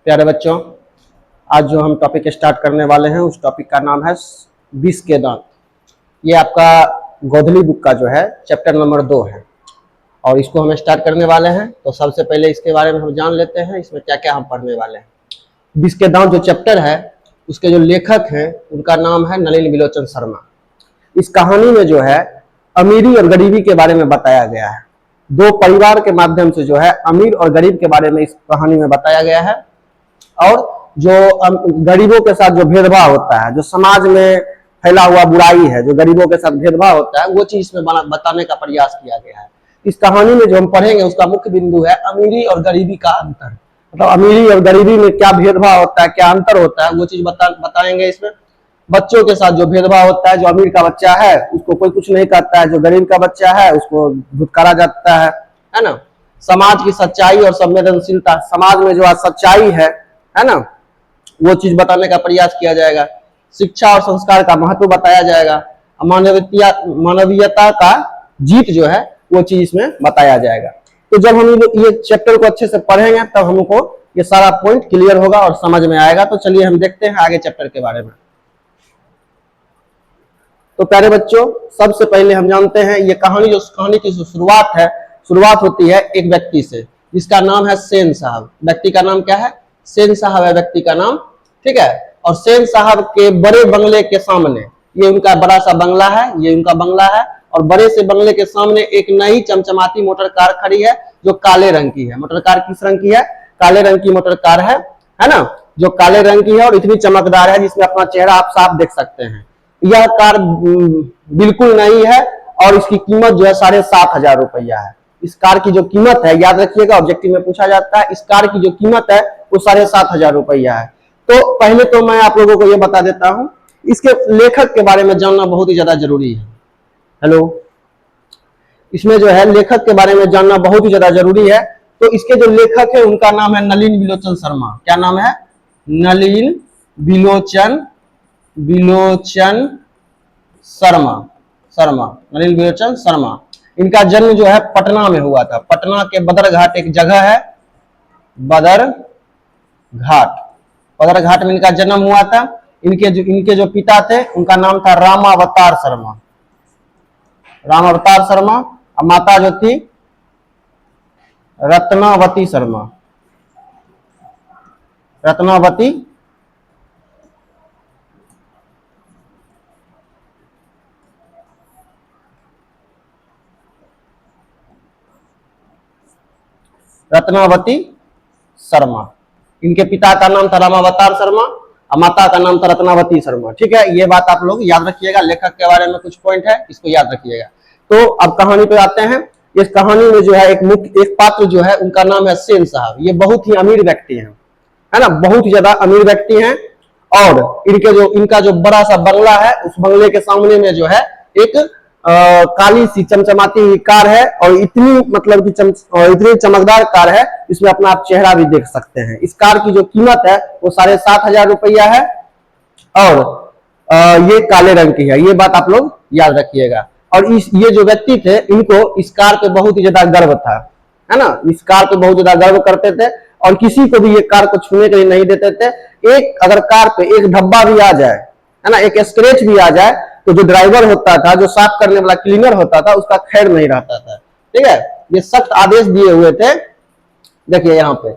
प्यारे बच्चों, आज जो हम टॉपिक स्टार्ट करने वाले हैं उस टॉपिक का नाम है विष के दांत। ये आपका गोधली बुक का जो है चैप्टर नंबर 2 है और इसको हम स्टार्ट करने वाले हैं। तो सबसे पहले इसके बारे में हम जान लेते हैं इसमें क्या क्या हम पढ़ने वाले हैं। विष के दांत जो चैप्टर है उसके जो लेखक हैं उनका नाम है नलिन बिलोचन शर्मा। इस कहानी में जो है अमीरी और गरीबी के बारे में बताया गया है। दो परिवार के माध्यम से जो है अमीर और गरीब के बारे में इस कहानी में बताया गया है और जो गरीबों के साथ जो भेदभाव होता है, जो समाज में फैला हुआ बुराई है, जो गरीबों के साथ भेदभाव होता है, वो चीज इसमें बताने का प्रयास किया गया है। इस कहानी में जो हम पढ़ेंगे उसका मुख्य बिंदु है अमीरी और गरीबी का अंतर। मतलब अमीरी और गरीबी में क्या भेदभाव होता है, क्या अंतर होता है, वो चीज बताएंगे इसमें। बच्चों के साथ जो भेदभाव होता है, जो अमीर का बच्चा है उसको कोई कुछ नहीं कहता है, जो गरीब का बच्चा है उसको धुतकारा जाता है ना। समाज की सच्चाई और संवेदनशीलता, समाज में जो आज सच्चाई है ना, वो चीज बताने का प्रयास किया जाएगा। शिक्षा और संस्कार का महत्व बताया जाएगा। मानवीयता का जीत जो है वो चीज इसमें बताया जाएगा। तो जब हम ये चैप्टर को अच्छे से पढ़ेंगे तब हमको ये सारा पॉइंट क्लियर होगा और समझ में आएगा। तो चलिए हम देखते हैं आगे चैप्टर के बारे में। तो प्यारे बच्चों, सबसे पहले हम जानते हैं ये कहानी की शुरुआत है, शुरुआत होती है एक व्यक्ति से जिसका नाम है सेन साहब। व्यक्ति का नाम क्या है? सेन साहब है व्यक्ति का नाम, ठीक है। और सेन साहब के बड़े बंगले के सामने, ये उनका बड़ा सा बंगला है, ये उनका बंगला है और बड़े से बंगले के सामने एक नई चमचमाती मोटर कार खड़ी है जो काले रंग की है। मोटर कार किस रंग की है? काले रंग की मोटर कार है ना, जो काले रंग की है और इतनी चमकदार है जिसमें अपना चेहरा आप साफ देख सकते हैं। यह कार बिल्कुल नई है और इसकी कीमत जो है 7,500 रुपया है। इस कार की जो कीमत है, याद रखिएगा, ऑब्जेक्टिव में पूछा जाता है, इस कार की जो कीमत है वो 7,500 रुपया है। तो पहले तो मैं आप लोगों को ये बता देता हूं, इसके लेखक के बारे में जानना बहुत ही ज्यादा जरूरी है। हेलो, इसमें जो है लेखक के बारे में जानना बहुत ही ज्यादा जरूरी है। तो इसके जो लेखक है उनका नाम है नलिन बिलोचन शर्मा। क्या नाम है? नलिन बिलोचन शर्मा, नलिन बिलोचन शर्मा। इनका जन्म जो है पटना में हुआ था। पटना के बदरघाट एक जगह है, बदरघाट में इनका जन्म हुआ था। इनके जो पिता थे उनका नाम था रामावतार शर्मा और माता जो थी रत्नावती शर्मा। रत्नावती शर्मा। इनके पिता का नाम था रामावतार शर्मा और माता का नाम था रत्नावती शर्मा। ठीक है, ये बात आप लोग याद रखिएगा। लेखक के बारे में कुछ पॉइंट है, इसको याद रखिएगा। तो अब कहानी पे आते हैं। इस कहानी में जो है एक पात्र जो है उनका नाम है सेन साहब। ये बहुत ही अमीर व्यक्ति हैं, है ना, बहुत ही ज्यादा अमीर व्यक्ति हैं। और इनका जो बड़ा सा बंगला है, उस बंगले के सामने में जो है एक काली सी चमचमाती कार है और इतनी मतलब कि इतनी चमकदार कार है, इसमें अपना आप चेहरा भी देख सकते हैं। इस कार की जो कीमत है वो 7,500 रुपया है और ये काले रंग की है। ये बात आप लोग याद रखिएगा। और ये जो व्यक्ति थे इनको इस कार पे बहुत ही ज्यादा गर्व था, है ना। इस कार पे बहुत ज्यादा गर्व करते थे और किसी को भी ये कार को छूने के लिए नहीं देते थे। एक अगर कार पे एक धब्बा भी आ जाए, है ना, एक स्क्रैच भी आ जाए, तो जो ड्राइवर होता था, जो साफ करने वाला क्लीनर होता था, उसका खैर नहीं रहता था। ठीक है, ये सख्त आदेश दिए हुए थे। देखिए यहाँ पे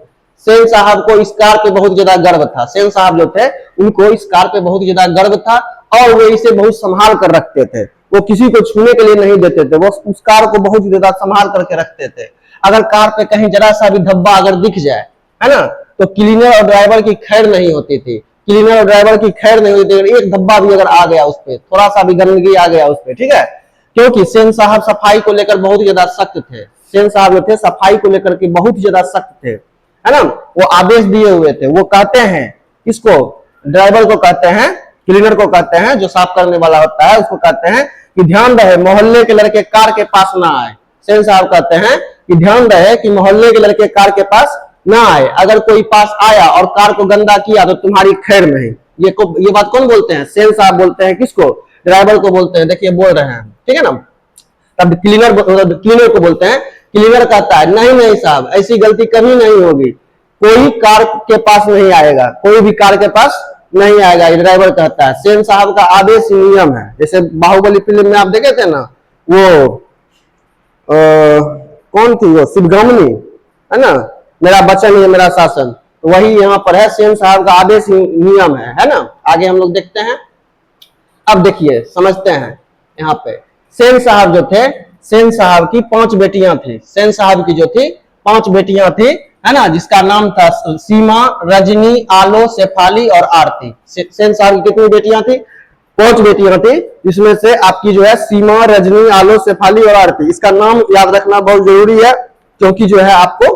सेन साहब को इस कार पे बहुत ज्यादा गर्व था। सेन साहब जो थे उनको इस कार पे बहुत ज्यादा गर्व था और वो इसे बहुत संभाल कर रखते थे। वो किसी को छूने के लिए नहीं देते थे, वो उस कार को बहुत ज्यादा संभाल करके रखते थे। अगर कार पे कहीं जरा सा भी धब्बा अगर दिख जाए, है ना, तो क्लीनर और ड्राइवर की खैर नहीं होती थी। एक धब्बा भी अगर आ गया उस पे, थोड़ा सा भी गंदगी आ गया उस पे, ठीक है, क्योंकि सेन साहब सफाई को लेकर बहुत ज्यादा सख्त थे। सेन साहब जो थे सफाई को लेकर के बहुत ज्यादा सख्त थे, है ना। वो आदेश दिए हुए थे। वो कहते हैं, इसको ड्राइवर को कहते हैं, क्लीनर को कहते हैं, जो साफ करने वाला होता है उसको कहते हैं कि ध्यान रहे मोहल्ले के लड़के कार के पास ना आए। सेन साहब कहते हैं कि ध्यान रहे कि मोहल्ले के लड़के कार के पास ना आए। अगर कोई पास आया और कार को गंदा किया तो तुम्हारी खैर नहीं। ये बात कौन बोलते हैं? सेन साहब बोलते हैं। किसको? ड्राइवर को बोलते हैं। देखिए बोल रहे हैं, ठीक है ना। तब क्लीनर को बोलते हैं। क्लीनर कहता है नहीं साहब, ऐसी गलती कभी नहीं होगी। कोई कार के पास नहीं आएगा, कोई भी कार के पास नहीं आएगा, ये ड्राइवर कहता है। सेन साहब का आदेश नियम है। जैसे बाहुबली फिल्म में आप देखे थे ना, वो कौन थी वो, शिवगामिनी है ना, मेरा वचन है मेरा शासन, तो वही यहाँ पर है, सेन साहब का आदेश नियम है ना। आगे हम लोग देखते हैं। अब देखिए समझते हैं यहाँ पे, सेन साहब जो थे, सेन साहब की 5 बेटियां थी। सेन साहब की जो थी 5 बेटियां थी, है ना, जिसका नाम था सीमा, रजनी, आलो, शेफाली और आरती। सेन साहब की कितनी बेटियां थी? 5 बेटियां थी, जिसमें से आपकी जो है सीमा, रजनी, आलो, शेफाली और आरती। इसका नाम याद रखना बहुत जरूरी है, क्योंकि जो है आपको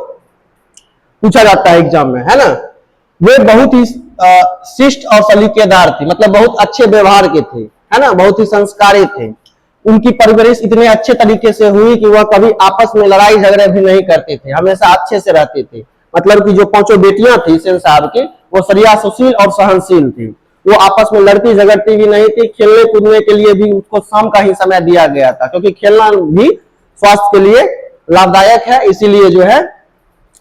पूछा जाता है एग्जाम में, है ना। वे बहुत ही शिष्ट और सलीकेदार थी, मतलब बहुत अच्छे व्यवहार के थे, है ना, बहुत ही संस्कारी थे। उनकी परवरिश इतने अच्छे तरीके से हुई कि वह कभी आपस में लड़ाई झगड़े भी नहीं करते थे, हमेशा अच्छे से रहते थे। मतलब कि जो 5 बेटियां थी सेन साहब की, वो सरिया सुशील और सहनशील थी। वो आपस में लड़ती झगड़ती भी नहीं थी। खेलने कूदने के लिए भी उसको शाम का ही समय दिया गया था, क्योंकि खेलना भी स्वास्थ्य के लिए लाभदायक है, इसीलिए जो है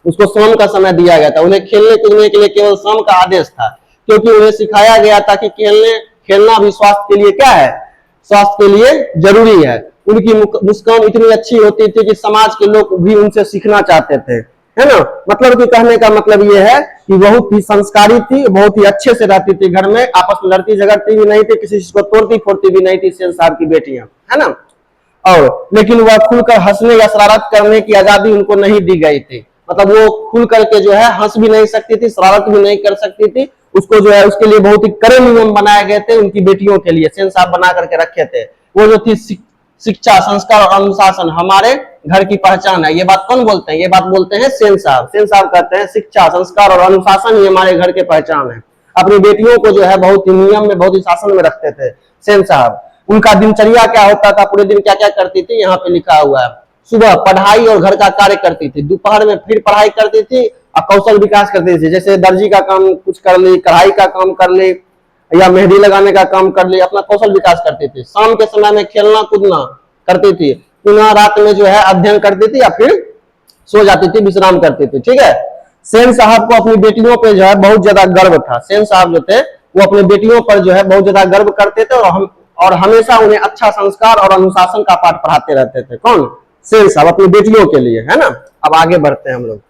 उसको शाम का समय दिया गया था। उन्हें खेलने कूदने के लिए केवल शाम का आदेश था, क्योंकि उन्हें सिखाया गया था कि खेलना भी स्वास्थ्य के लिए क्या है, स्वास्थ्य के लिए जरूरी है। उनकी मुस्कान इतनी अच्छी होती थी कि समाज के लोग भी उनसे सीखना चाहते थे, है ना। मतलब कि कहने का मतलब ये है कि बहुत ही संस्कारी थी, बहुत ही अच्छे से रहती थी घर में, आपस में लड़ती झगड़ती भी नहीं थी, किसी चीज को तोड़ती फोड़ती भी नहीं थी सेन साहब की बेटियां, है ना। और लेकिन वह खुलकर हंसने या शरारत करने की आजादी उनको नहीं दी गई थी। मतलब वो खुल करके जो है हंस भी नहीं सकती थी, शरारत भी नहीं कर सकती थी। उसको जो है उसके लिए बहुत ही कड़े नियम बनाए गए थे उनकी बेटियों के लिए, सेन साहब बना करके रखे थे। वो जो थी शिक्षा, संस्कार और अनुशासन हमारे घर की पहचान है। ये बात कौन बोलते हैं? ये बात बोलते हैं सेन साहब। सेन साहब कहते हैं शिक्षा, संस्कार और अनुशासन ही हमारे घर के पहचान है। अपनी बेटियों को जो है बहुत ही नियम में, बहुत ही शासन में रखते थे सेन साहब। उनका दिनचर्या क्या होता था, पूरे दिन क्या क्या करती थी, यहाँ पे लिखा हुआ है। सुबह पढ़ाई और घर का कार्य करती थी, दोपहर में फिर पढ़ाई करती थी और कौशल विकास करती थी। जैसे दर्जी का काम कुछ कर ली, कढ़ाई का काम कर ली, या मेहंदी लगाने का काम कर ली, अपना कौशल विकास करती थी। शाम के समय में खेलना कूदना करती थी, पुनः रात में जो है अध्ययन करती थी या फिर सो जाती थी, विश्राम करती थी। ठीक है। सेन साहब को अपनी बेटियों पे जो है बहुत ज्यादा गर्व था। सेन साहब जो थे वो अपनी बेटियों पर जो है बहुत ज्यादा गर्व करते थे, और हमेशा उन्हें अच्छा संस्कार और अनुशासन का पाठ पढ़ाते रहते थे। कौन? सेन साहब, अपनी बेटियों के लिए, है ना। अब आगे बढ़ते हैं हम लोग।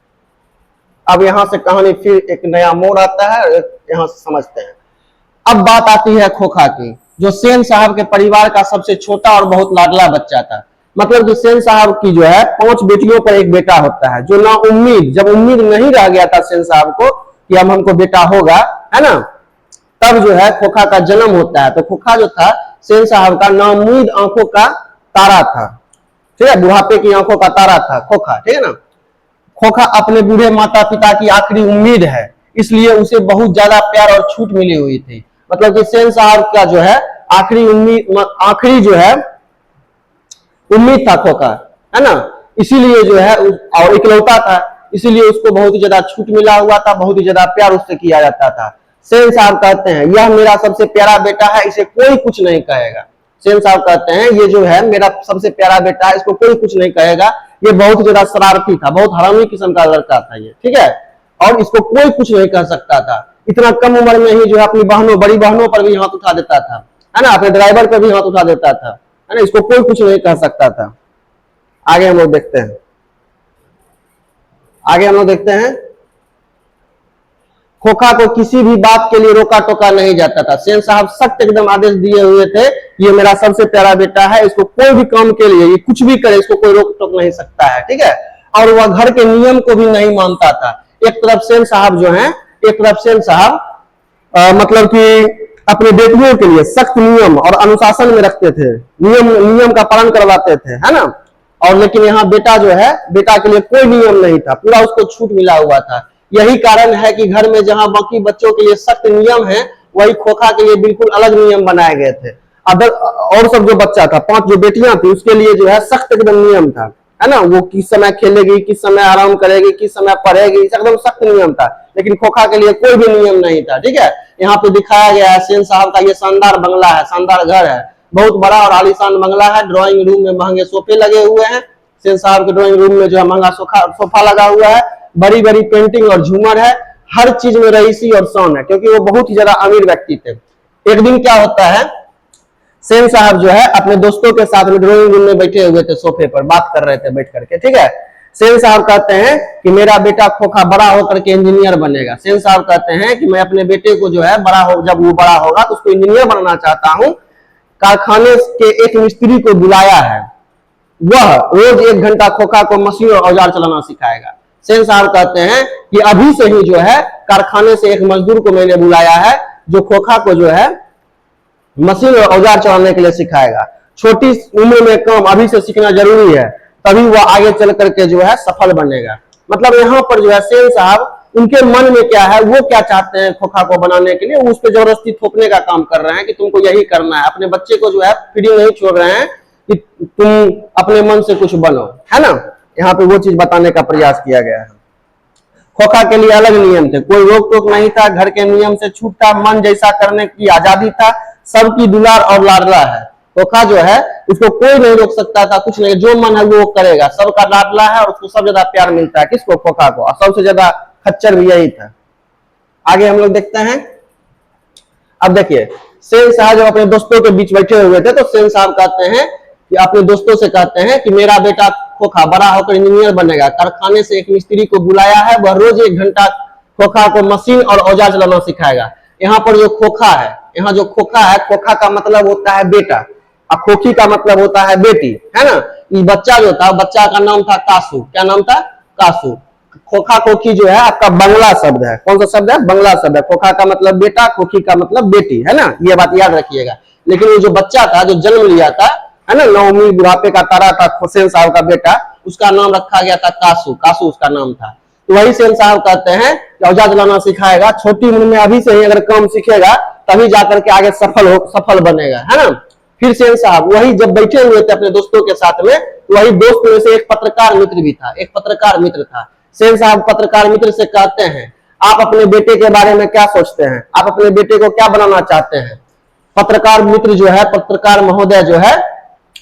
अब यहां से कहानी फिर एक नया मोड़ आता है, यहां से समझते हैं। अब बात आती है खोखा की, जो सेन साहब के परिवार का सबसे छोटा और बहुत लाडला बच्चा था। मतलब कि सेन साहब की जो है 5 बेटियों पर एक बेटा होता है, जो ना उम्मीद, जब उम्मीद नहीं रह गया था सेन साहब को कि अब हमको बेटा होगा, है ना, तब जो है खोखा का जन्म होता है। तो खोखा जो था सेन साहब का नाउम्मीद आंखों का तारा था, ठीक है, बुढ़ापे की आंखों का तारा था खोखा, ठीक है ना। खोखा अपने बूढ़े माता पिता की आखिरी उम्मीद है, इसलिए उसे बहुत ज्यादा प्यार और छूट मिली हुई थी। मतलब कि सेन साहब का जो है आखिरी उम्मीद, आखिरी जो है उम्मीद था खोखा, है ना, इसीलिए जो है, और इकलौता था, इसीलिए उसको बहुत ही ज्यादा छूट मिला हुआ था, बहुत ही ज्यादा प्यार उससे किया जाता था। सेन साहब कहते हैं यह मेरा सबसे प्यारा बेटा है, इसे कोई कुछ नहीं कहेगा। सेन साहब कहते हैं ये जो है मेरा सबसे प्यारा बेटा है, इसको कोई कुछ नहीं कहेगा। ये बहुत ज्यादा शरारती था, बहुत हरामी किस्म का लड़का था ये, ठीक है, और इसको कोई कुछ नहीं कह सकता था। इतना कम उम्र में ही जो है अपनी बहनों, बड़ी बहनों पर भी हाथ उठा देता था, है ना, अपने ड्राइवर पर भी हाथ उठा देता था, है ना, इसको कोई कुछ नहीं कह सकता था। आगे हम लोग देखते हैं, आगे हम लोग देखते हैं। खोखा को किसी भी बात के लिए रोका टोका नहीं जाता था। सेन साहब सख्त एकदम आदेश दिए हुए थे, ये मेरा सबसे प्यारा बेटा है, इसको कोई भी काम के लिए, ये कुछ भी करे, इसको कोई रोक टोक नहीं सकता है, ठीक है। और वह घर के नियम को भी नहीं मानता था। एक तरफ सेन साहब जो है, एक तरफ सेन साहब मतलब कि अपने बेटियों के लिए सख्त नियम और अनुशासन में रखते थे, नियम का पालन करवाते थे, है ना। और लेकिन यहाँ बेटा जो है, बेटा के लिए कोई नियम नहीं था, पूरा उसको छूट मिला हुआ था। यही कारण है कि घर में जहां बाकी बच्चों के लिए सख्त नियम है, वही खोखा के लिए बिल्कुल अलग नियम बनाए गए थे। अदर और सब जो बच्चा था, 5 जो बेटियां थी, उसके लिए जो है सख्त एकदम नियम था, है ना। वो किस समय खेलेगी, किस समय आराम करेगी, किस समय पढ़ेगी, एकदम सख्त नियम था। लेकिन खोखा के लिए कोई भी नियम नहीं था, ठीक है। यहाँ पे दिखाया गया है सेन साहब का ये शानदार बंगला है, शानदार घर है, बहुत बड़ा और आलीशान बंगला है। ड्राइंग रूम में महंगे सोफे लगे हुए हैं। सेन साहब के ड्राइंग रूम में जो है महंगा सोफा लगा हुआ है। बड़ी बड़ी पेंटिंग और झूमर है, हर चीज में रईसी और शान है, क्योंकि वो बहुत ही ज्यादा अमीर व्यक्ति थे। एक दिन क्या होता है, सेन साहब जो है अपने दोस्तों के साथ में ड्राइंग रूम में बैठे हुए थे, सोफे पर बात कर रहे थे बैठ करके, ठीक है। सेन साहब कहते हैं कि मेरा बेटा खोखा बड़ा होकर के इंजीनियर बनेगा। सेन साहब कहते हैं कि मैं अपने बेटे को जो है बड़ा हो, जब वो बड़ा होगा तो उसको इंजीनियर बनाना चाहता हूं। कारखाने के एक मिस्त्री को बुलाया है, वह रोज 1 घंटा खोखा को मशीन और औजार चलाना सिखाएगा। सेन साहब कहते हैं कि अभी से ही जो है कारखाने से एक मजदूर को मैंने बुलाया है, जो खोखा को जो है मशीन और औजार चलाने के लिए सिखाएगा। छोटी उम्र में काम अभी से सीखना जरूरी है, तभी वह आगे चल करके जो है सफल बनेगा। मतलब यहाँ पर जो है सेन साहब, उनके मन में क्या है, वो क्या चाहते हैं खोखा को बनाने के लिए, वो उस पर जबरदस्ती थोपने का काम कर रहे हैं कि तुमको यही करना है। अपने बच्चे को जो है फ्री नहीं छोड़ रहे हैं कि तुम अपने मन से कुछ बनो, है ना। यहाँ पे वो चीज बताने का प्रयास किया गया है। खोखा के लिए अलग नियम थे, कोई रोक टोक नहीं था, घर के नियम से छूट था, मन जैसा करने की आजादी था, सबकी दुलार और लाडला है। खोखा जो है उसको कोई नहीं रोक सकता था, कुछ नहीं, जो मन है वो करेगा, सबका लाडला है और उसको सब ज्यादा प्यार मिलता है। किसको? खोखा को। और सबसे ज्यादा खच्चर भी यही था। आगे हम लोग देखते हैं। अब देखिए, सेन साहब जब अपने दोस्तों के बीच बैठे हुए थे तो सेन साहब कहते हैं कि अपने दोस्तों से कहते हैं कि मेरा बेटा खोखा बड़ा होकर इंजीनियर बनेगा। कारखाने से एक मिस्त्री को बुलाया है, वह रोज 1 घंटा खोखा को मशीन और औजार चलाना सिखाएगा। यहाँ पर जो खोखा है, यहाँ जो खोखा है, खोखा का मतलब होता है बेटा और खोखी का मतलब होता है बेटी, है ना। ये बच्चा जो था, बच्चा का नाम था कासू। क्या नाम था? कासू। खोखा खोखी जो है आपका बंगला शब्द है। कौन सा शब्द है? बंगला शब्द है। खोखा का मतलब बेटा, खोखी का मतलब बेटी, है ना। ये बात याद रखिएगा। लेकिन ये जो बच्चा था, जो जन्म लिया था, है ना, नौवीं बुढ़ापे का तारा था, हुसैन साहब का बेटा, उसका नाम रखा गया था कासू। कासू उसका नाम था। तो वही सेन साहब कहते हैं कि औजार चलाना सिखाएगा, छोटी उम्र में अभी से ही अगर काम सीखेगा तभी जाकर के आगे सफल बनेगा, है ना। फिर सेन साहब वही जब बैठे हुए थे अपने दोस्तों के साथ में, वही दोस्त में से एक पत्रकार मित्र भी था, एक पत्रकार मित्र था। सेन साहब पत्रकार मित्र से कहते हैं, आप अपने बेटे के बारे में क्या सोचते हैं? आप अपने बेटे को क्या बनाना चाहते हैं? पत्रकार मित्र जो है, पत्रकार महोदय जो है,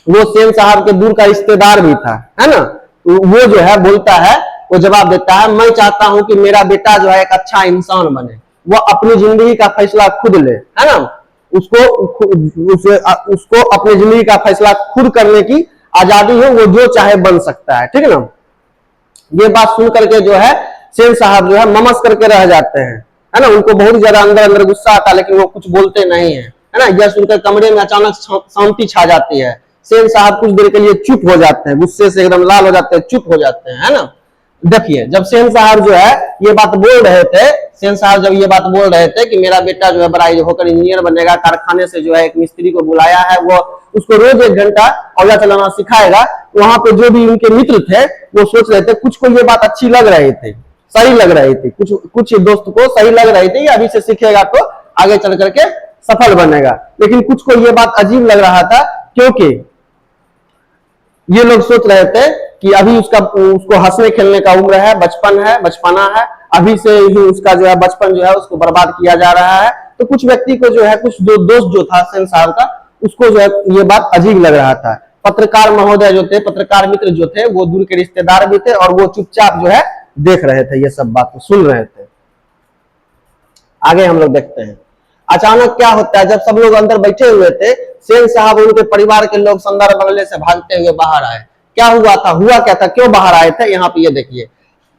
वो सेन साहब के दूर का रिश्तेदार भी था, है ना। वो जो है बोलता है, वो जवाब देता है, मैं चाहता हूं कि मेरा बेटा जो है एक अच्छा इंसान बने, वो अपनी जिंदगी का फैसला खुद ले, है ना। उसको अपनी जिंदगी का फैसला खुद करने की आजादी हो, वो जो चाहे बन सकता है, ठीक है ना। ये बात सुन करके जो है सेन साहब जो है ममस करके रह जाते हैं, है ना। उनको बहुत ज्यादा अंदर अंदर गुस्सा आता है, लेकिन वो कुछ बोलते नहीं है, है ना। यह सुनकर कमरे में अचानक शांति छा जाती है। सेन साहब कुछ देर के लिए चुप हो जाते हैं, गुस्से से एकदम लाल हो जाते हैं, चुप हो जाते हैं, है ना। देखिए, जब सेन साहब जो है ये बात बोल रहे थे, सेन साहब जब ये बात बोल रहे थे कि मेरा बेटा जो है बड़ा होकर इंजीनियर बनेगा, कारखाने से जो है एक मिस्त्री को बुलाया है, वो उसको रोज 1 घंटा औजार चलाना सिखाएगा, वहां पे जो भी उनके मित्र थे वो सोच रहे थे, कुछ को ये बात अच्छी लग रही थी, सही लग रही थी, कुछ कुछ दोस्त को सही लग रही थी, अभी से सीखेगा तो आगे चल करके सफल बनेगा। लेकिन कुछ को ये बात अजीब लग रहा था, क्योंकि ये लोग सोच रहे थे कि अभी उसको हंसने खेलने का उम्र है, बचपन है, बचपना है, अभी से ही उसका जो है बचपन जो है उसको बर्बाद किया जा रहा है। तो कुछ व्यक्ति को जो है, कुछ दोस्त जो था सेन साहब का, उसको जो है ये बात अजीब लग रहा था। पत्रकार महोदय जो थे, पत्रकार मित्र जो थे, वो दूर के रिश्तेदार भी थे और वो चुपचाप जो है देख रहे थे, ये सब बात सुन रहे थे। आगे हम लोग देखते हैं। अचानक क्या होता है, जब सब लोग अंदर बैठे हुए थे, सेन साहब उनके परिवार के लोग संदर बंगले से भागते हुए बाहर आए। क्या हुआ था, हुआ क्या था, क्यों बाहर आए थे, यहाँ पे ये देखिए।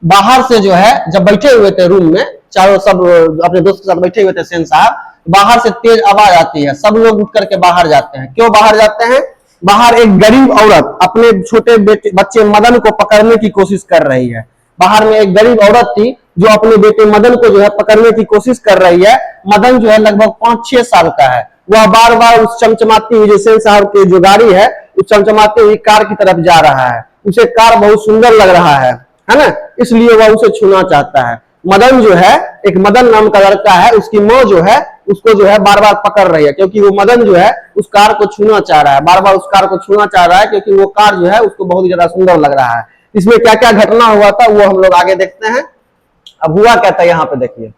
बाहर से जो है जब बैठे हुए थे रूम में, चारों सब अपने दोस्त के साथ बैठे हुए थे सेन साहब, बाहर से तेज आवाज आती है, सब लोग उठ करके बाहर जाते हैं। क्यों बाहर जाते हैं? बाहर एक गरीब औरत अपने छोटे बच्चे मदन को पकड़ने की कोशिश कर रही है। बाहर में एक गरीब औरत थी जो अपने बेटे मदन को जो है पकड़ने की कोशिश कर रही है। मदन जो है लगभग 5-6 साल का है। वह बार बार उस चमचमाती हुई जो सेन साहब की जो गाड़ी है, उस चमचमाती हुई कार की तरफ जा रहा है। उसे कार बहुत सुंदर लग रहा है ना, इसलिए वह उसे छूना चाहता है। मदन जो है, एक मदन नाम का लड़का है, उसकी माँ जो है उसको जो है बार बार पकड़ रही है, क्योंकि वो मदन जो है उस कार को छूना चाह रहा है, बार बार उस कार को छूना चाह रहा है, क्योंकि वो कार जो है उसको बहुत ज्यादा सुंदर लग रहा है। इसमें क्या क्या घटना हुआ था वो हम लोग आगे देखते हैं। अब हुआ क्या था यहाँ पे देखिए।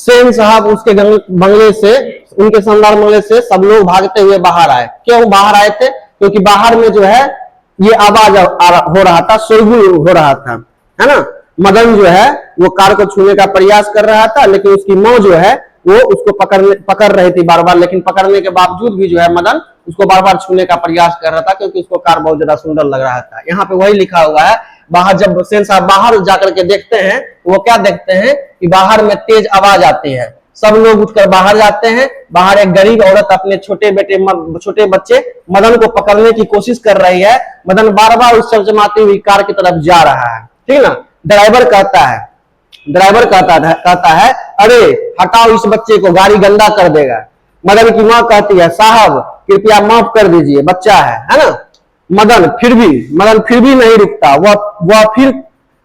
सेन साहब उसके बंगले से, उनके शानदार बंगले से सब लोग भागते हुए बाहर आए। क्यों बाहर आए थे? क्योंकि बाहर में जो है ये आवाज हो रहा था, शोरगुल हो रहा था, है ना। मदन जो है वो कार को छूने का प्रयास कर रहा था, लेकिन उसकी माँ जो है वो उसको पकड़ रही थी बार बार, लेकिन पकड़ने के बावजूद भी जो है मदन उसको बार बार छूने का प्रयास कर रहा था, क्योंकि उसको कार बहुत ज्यादा सुंदर लग रहा था। यहाँ पे वही लिखा हुआ है, बाहर जब सेन साहब बाहर जाकर के देखते हैं, वो क्या देखते हैं कि बाहर में तेज आवाज आती है। सब लोग उठकर बाहर जाते हैं। बाहर एक गरीब औरत अपने छोटे बच्चे मदन को पकड़ने की कोशिश कर रही है। मदन बार बार उस चमचमाती हुई कार की तरफ जा रहा है, ठीक ना। ड्राइवर कहता है अरे हटाओ इस बच्चे को, गाड़ी गंदा कर देगा। मदन की माँ कहती है साहब कृपया माफ कर दीजिए, बच्चा है ना। मदन फिर भी नहीं रुकता। वह फिर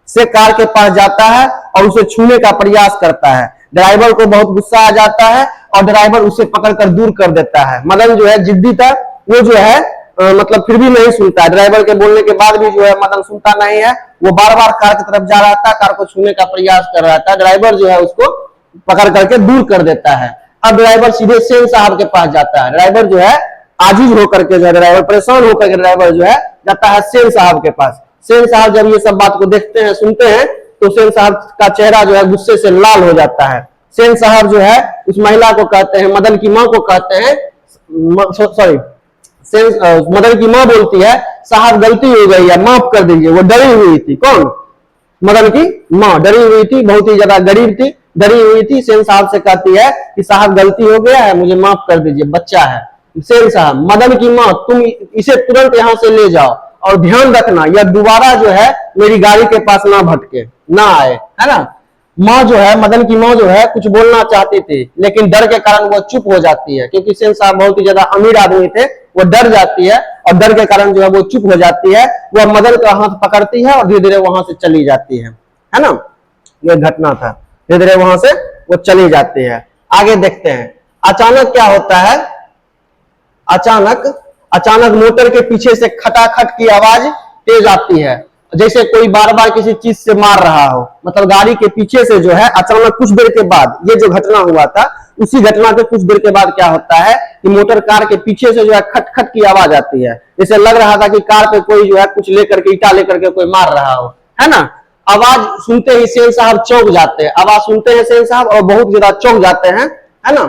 से कार के पास जाता है और उसे छूने का प्रयास करता है। ड्राइवर को बहुत गुस्सा आ जाता है और ड्राइवर उसे पकड़कर दूर कर देता है। मदन जो है जिद्दी था, वो जो है मतलब फिर भी नहीं सुनता है। ड्राइवर के बोलने के बाद भी जो है मदन सुनता नहीं है। वो बार बार कार की तरफ जा रहा था, कार को छूने का प्रयास कर रहा था। ड्राइवर जो है उसको पकड़ करके दूर कर देता है। अब ड्राइवर सीधे सेन साहब के पास जाता है। ड्राइवर जो है आजिज होकर के जो है, ड्राइवर परेशान होकर के ड्राइवर जो है जाता है सेन साहब के पास। सेन साहब जब ये सब बात को देखते हैं, सुनते हैं, तो सेन साहब का चेहरा जो है गुस्से से लाल हो जाता है। सेन साहब जो है उस महिला को कहते हैं, मदन की माँ को कहते हैं, सॉरी मदन की माँ बोलती है साहब गलती हो गई है, माफ कर दीजिए। वो डरी हुई थी। कौन? मदन की माँ डरी हुई थी, बहुत ही ज्यादा गरीब थी, डरी हुई थी। सेन साहब से कहती है कि साहब गलती हो गया है, मुझे माफ कर दीजिए, बच्चा है। सेन साहब, मदन की माँ तुम इसे तुरंत यहाँ से ले जाओ और ध्यान रखना यह दोबारा जो है मेरी गाड़ी के पास ना भटके, ना आए, है ना। माँ जो है, मदन की माँ जो है कुछ बोलना चाहती थी, लेकिन डर के कारण वो चुप हो जाती है, क्योंकि सेन साहब बहुत ही ज्यादा अमीर आदमी थे। वो डर जाती है और डर के कारण जो है वो चुप हो जाती है। वह मदन का हाथ पकड़ती है और धीरे धीरे वहां से चली जाती है ना। ये घटना था, धीरे धीरे वहां से वो चली जाती है। आगे देखते हैं। अचानक क्या होता है, अचानक मोटर के पीछे से खटाखट की आवाज तेज आती है, जैसे कोई बार बार किसी चीज से मार रहा हो। मतलब गाड़ी के पीछे से जो है अचानक कुछ देर के बाद, ये जो घटना हुआ था उसी घटना के कुछ देर के बाद क्या होता है कि मोटर कार के पीछे से जो है खट खट की आवाज आती है, जैसे लग रहा था कि कार पे कोई जो है कुछ लेकर के, ईटा लेकर के कोई मार रहा हो, है ना। आवाज सुनते ही सेन साहब चौंक जाते हैं। आवाज सुनते हैं सेन साहब और बहुत ज्यादा चौंक जाते हैं, है ना।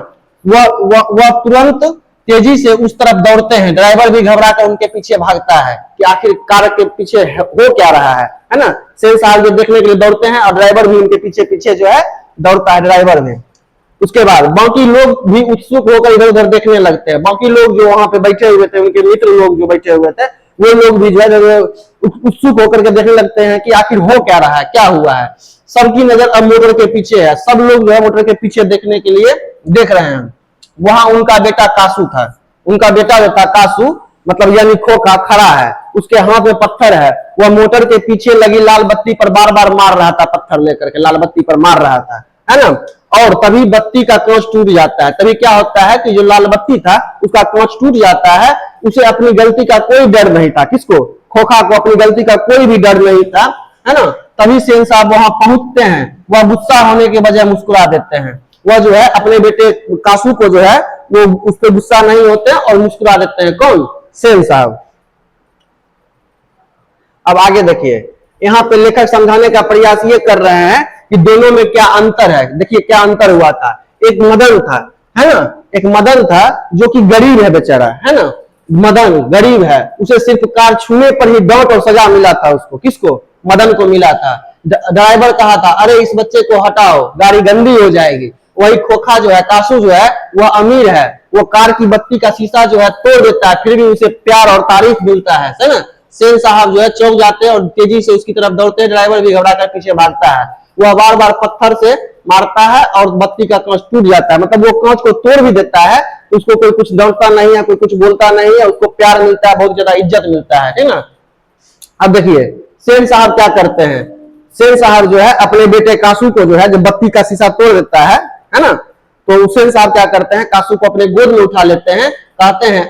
वह तुरंत तेजी से उस तरफ दौड़ते हैं। ड्राइवर भी घबरा कर उनके पीछे भागता है कि आखिर कार के पीछे हो क्या रहा है ना। सेन साहब जो देखने के लिए दौड़ते हैं और ड्राइवर भी उनके पीछे पीछे जो है दौड़ता है, ड्राइवर में। उसके बाद बाकी लोग भी उत्सुक होकर इधर उधर देखने लगते हैं। बाकी लोग जो वहां पे बैठे हुए थे, उनके मित्र लोग जो बैठे हुए थे, वो लोग भी जो है उत्सुक होकर के देखने लगते हैं कि आखिर हो क्या रहा है, क्या हुआ है। सबकी नजर अब मोटर के पीछे है। सब लोग जो है मोटर के पीछे देखने के लिए देख रहे हैं। वहां उनका बेटा कासू था। उनका बेटा जो था कासू, मतलब यानी खोखा, खड़ा है, उसके हाथ में पत्थर है। वह मोटर के पीछे लगी लाल बत्ती पर बार बार मार रहा था, पत्थर लेकर के लाल बत्ती पर मार रहा था, है ना। और तभी बत्ती का कांच टूट जाता है। तभी क्या होता है कि जो लाल बत्ती था उसका कांच टूट जाता है। उसे अपनी गलती का कोई डर नहीं था। किसको? खोखा को अपनी गलती का कोई भी डर नहीं था, है ना। तभी सेन साहब वहां पहुंचते हैं। वह गुस्सा होने के बजाय मुस्कुरा देते हैं। वह जो है अपने बेटे कासू को जो है वो उस पर गुस्सा नहीं होते हैं और मुस्कुरा देते हैं। कौन? सेन साहब। अब आगे देखिए, यहाँ पे लेखक समझाने का प्रयास ये कर रहे हैं कि दोनों में क्या अंतर है। देखिए क्या अंतर हुआ था। एक मदन था, है ना, एक मदन था जो कि गरीब है बेचारा, है ना। मदन गरीब है, उसे सिर्फ कार छूने पर ही डांट और सजा मिला था। उसको, किसको? मदन को मिला था। ड्राइवर कहा था अरे इस बच्चे को हटाओ, गाड़ी गंदी हो जाएगी। वही खोखा जो है, कासू जो है, वह अमीर है। वो कार की बत्ती का शीशा जो है तोड़ देता है, फिर भी उसे प्यार और तारीफ मिलता है ना। सेन साहब जो है चौंक जाते हैं और तेजी से उसकी तरफ दौड़ते हैं। ड्राइवर भी घबरा कर पीछे भागता है। वह बार बार पत्थर से मारता है और बत्ती का कांच टूट जाता है। मतलब वो कांच को तोड़ भी देता है, उसको कोई कुछ डांटता नहीं है, कोई कुछ बोलता नहीं है, उसको प्यार मिलता है, बहुत ज्यादा इज्जत मिलता है ना। अब देखिए सेन साहब क्या करते हैं। सेन साहब जो है अपने बेटे कासू को जो है जब बत्ती का शीशा तोड़ देता है ना, तो सेन साहब क्या करते हैं, कासू को अपने गोद में उठा लेते हैं। कहते हैं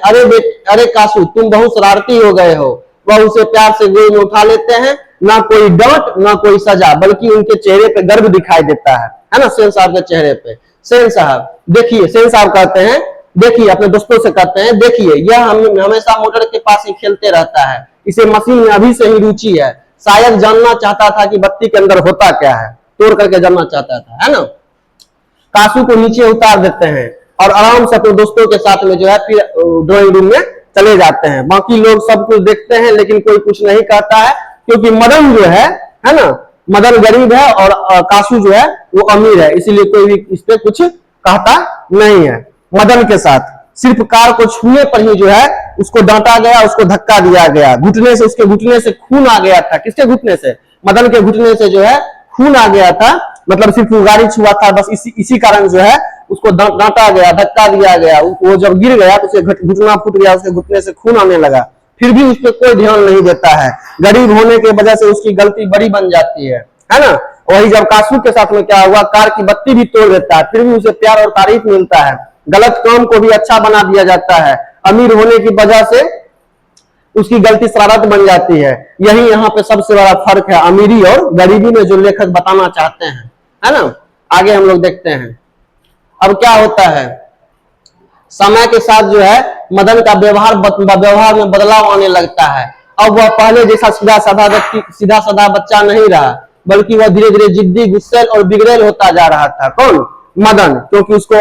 अरे कासू तुम बहुत शरारती हो गए हो। वह उसे प्यार से गोद में उठा लेते हैं। ना कोई डांट ना कोई सजा, बल्कि उनके चेहरे पे गर्व दिखाई देता है ना। सेन साहब के चेहरे पे सेन साहब देखिए, सेन साहब कहते हैं देखिए, अपने दोस्तों से कहते हैं देखिए, यह हम हमेशा मोटर के पास ही खेलते रहता है, इसे मशीन में अभी से ही रुचि है, शायद जानना चाहता था कि बत्ती के अंदर होता क्या है, तोड़ करके जानना चाहता था, है ना। कासू को नीचे उतार देते हैं और आराम से अपने दोस्तों के साथ में जो है फिर ड्राइंग रूम में चले जाते हैं। बाकी लोग सब कुछ देखते हैं लेकिन कोई कुछ नहीं कहता है, क्योंकि मदन जो है ना, मदन गरीब है और कासू जो है वो अमीर है, इसीलिए कोई भी इस पे कुछ कहता नहीं है। मदन के साथ सिर्फ कार को छूने पर ही जो है उसको डांटा गया, उसको धक्का दिया गया, घुटने से, उसके घुटने से खून आ गया था। किसके घुटने से? मदन के घुटने से जो है खून आ गया था, मतलब सिर्फ गाड़ी छुआ था बस, इसी कारण जो है उसको डांटा गया, धक्का दिया गया। वो जब गिर गया तो उसे घुटना फूट गया, उसके घुटने से खून आने लगा, फिर भी उस पर कोई ध्यान नहीं देता है। गरीब होने की वजह से उसकी गलती बड़ी बन जाती है ना। वही जब कासू के साथ में क्या हुआ, कार की बत्ती भी तोड़ देता है, फिर भी उसे प्यार और तारीफ मिलता है, गलत काम को भी अच्छा बना दिया जाता है। अमीर होने की वजह से उसकी गलती शरारत बन जाती है। यही यहाँ पे सबसे बड़ा फर्क है अमीरी और गरीबी में, जो लेखक बताना चाहते हैं, है ना। आगे हम लोग देखते हैं अब क्या होता है। समय के साथ जो है मदन का व्यवहार में बदलाव आने लगता है। अब वह पहले जैसा सीधा साधा बच्चा नहीं रहा, बल्कि वह धीरे धीरे जिद्दी, गुस्सैल और बिगड़ैल होता जा रहा था। कौन? मदन, क्योंकि उसको